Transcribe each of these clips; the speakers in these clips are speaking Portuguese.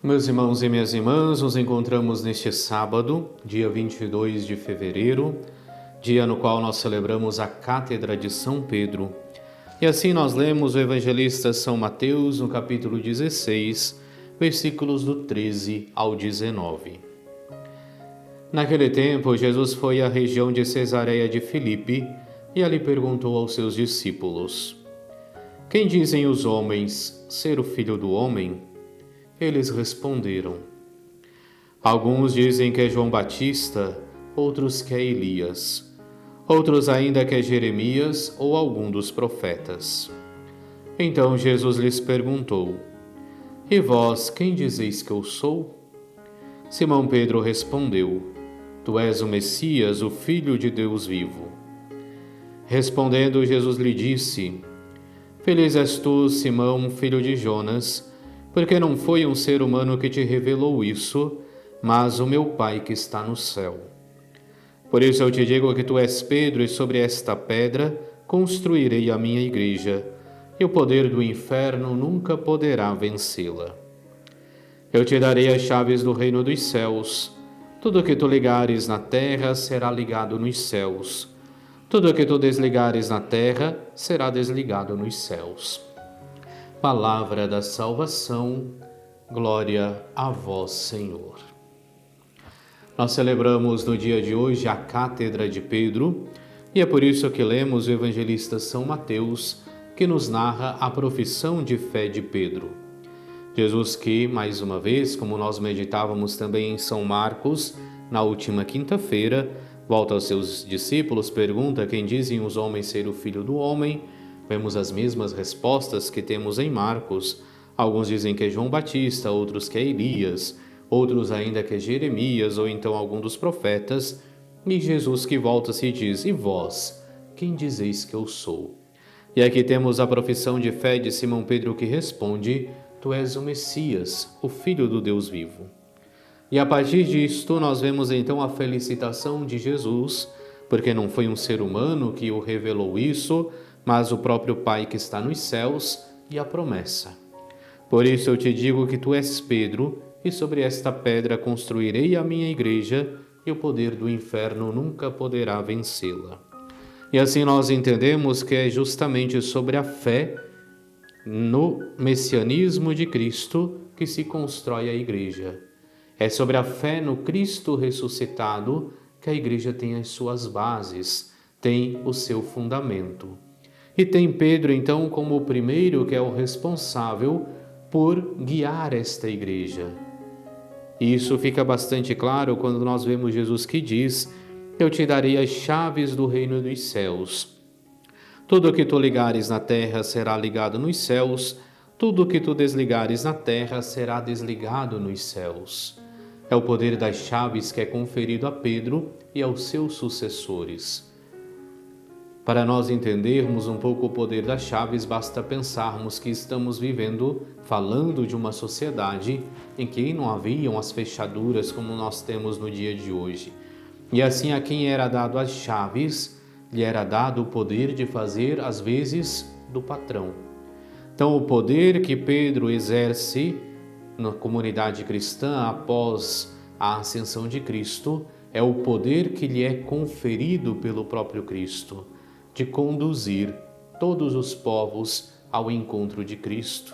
Meus irmãos e minhas irmãs, nos encontramos neste sábado, dia 22 de fevereiro, dia no qual nós celebramos a Cátedra de São Pedro. E assim nós lemos o evangelista São Mateus, no capítulo 16, versículos do 13 ao 19. Naquele tempo, Jesus foi à região de Cesareia de Filipe e ali perguntou aos seus discípulos: Quem dizem os homens ser o Filho do Homem? Eles responderam: Alguns dizem que é João Batista, outros que é Elias, outros ainda que é Jeremias ou algum dos profetas. Então Jesus lhes perguntou: E vós, quem dizeis que eu sou? Simão Pedro respondeu: Tu és o Messias, o Filho de Deus vivo. Respondendo, Jesus lhe disse: Feliz és tu, Simão, filho de Jonas, porque não foi um ser humano que te revelou isso, mas o meu Pai que está no céu. Por isso eu te digo que tu és Pedro, e sobre esta pedra construirei a minha igreja, e o poder do inferno nunca poderá vencê-la. Eu te darei as chaves do reino dos céus. Tudo que tu ligares na terra será ligado nos céus. Tudo que tu desligares na terra será desligado nos céus. Palavra da salvação, glória a vós, Senhor. Nós celebramos no dia de hoje a Cátedra de Pedro e é por isso que lemos o evangelista São Mateus, que nos narra a profissão de fé de Pedro. Jesus que, mais uma vez, como nós meditávamos também em São Marcos, na última quinta-feira, volta aos seus discípulos, pergunta quem dizem os homens ser o Filho do Homem. Vemos as mesmas respostas que temos em Marcos. Alguns dizem que é João Batista, outros que é Elias, outros ainda que é Jeremias ou então algum dos profetas. E Jesus que volta-se e diz: E vós, quem dizeis que eu sou? E aqui temos a profissão de fé de Simão Pedro que responde: Tu és o Messias, o Filho do Deus vivo. E a partir disto nós vemos então a felicitação de Jesus, porque não foi um ser humano que o revelou isso, mas o próprio Pai que está nos céus, e a promessa. Por isso eu te digo que tu és Pedro, e sobre esta pedra construirei a minha igreja, e o poder do inferno nunca poderá vencê-la. E assim nós entendemos que é justamente sobre a fé no messianismo de Cristo que se constrói a igreja. É sobre a fé no Cristo ressuscitado que a igreja tem as suas bases, tem o seu fundamento. E tem Pedro, então, como o primeiro que é o responsável por guiar esta igreja. E isso fica bastante claro quando nós vemos Jesus que diz: Eu te darei as chaves do reino dos céus. Tudo o que tu ligares na terra será ligado nos céus, tudo o que tu desligares na terra será desligado nos céus. É o poder das chaves que é conferido a Pedro e aos seus sucessores. Para nós entendermos um pouco o poder das chaves, basta pensarmos que estamos falando de uma sociedade em que não haviam as fechaduras como nós temos no dia de hoje. E assim a quem era dado as chaves, lhe era dado o poder de fazer as vezes do patrão. Então o poder que Pedro exerce na comunidade cristã após a ascensão de Cristo é o poder que lhe é conferido pelo próprio Cristo, de conduzir todos os povos ao encontro de Cristo,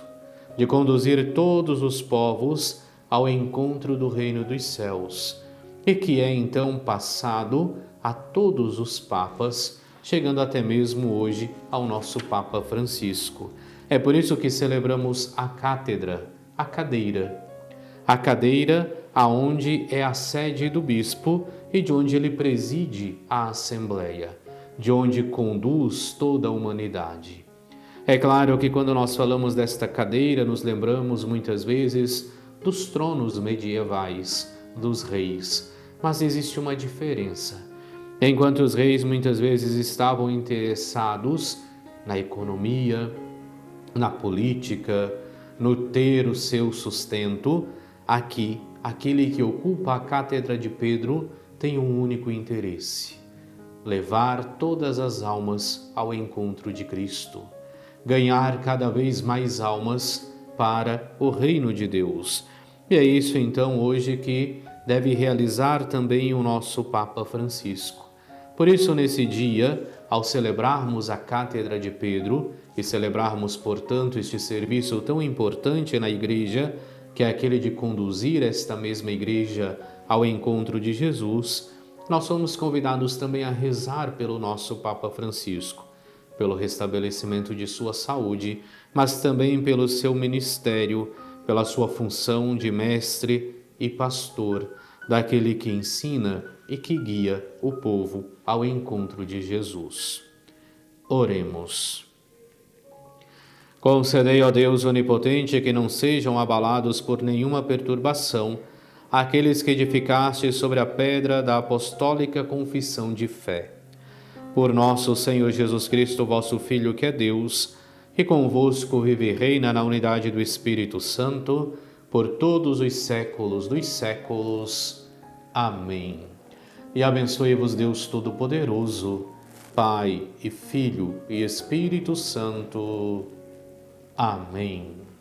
de conduzir todos os povos ao encontro do reino dos céus, e que é então passado a todos os papas, chegando até mesmo hoje ao nosso Papa Francisco. É por isso que celebramos a cátedra, a cadeira aonde é a sede do bispo e de onde ele preside a assembleia, de onde conduz toda a humanidade. É claro que quando nós falamos desta cadeira, nos lembramos muitas vezes dos tronos medievais, dos reis, mas existe uma diferença. Enquanto os reis muitas vezes estavam interessados na economia, na política, no ter o seu sustento, aqui, aquele que ocupa a cátedra de Pedro tem um único interesse: levar todas as almas ao encontro de Cristo, ganhar cada vez mais almas para o reino de Deus. E é isso então hoje que deve realizar também o nosso Papa Francisco. Por isso, nesse dia, ao celebrarmos a Cátedra de Pedro e celebrarmos, portanto, este serviço tão importante na Igreja, que é aquele de conduzir esta mesma Igreja ao encontro de Jesus, nós somos convidados também a rezar pelo nosso Papa Francisco, pelo restabelecimento de sua saúde, mas também pelo seu ministério, pela sua função de mestre e pastor, daquele que ensina e que guia o povo ao encontro de Jesus. Oremos. Concedei, ó Deus onipotente, que não sejam abalados por nenhuma perturbação aqueles que edificaste sobre a pedra da apostólica confissão de fé. Por nosso Senhor Jesus Cristo, vosso Filho, que é Deus, e convosco vive e reina na unidade do Espírito Santo, por todos os séculos dos séculos. Amém. E abençoe-vos Deus Todo-Poderoso, Pai e Filho e Espírito Santo. Amém.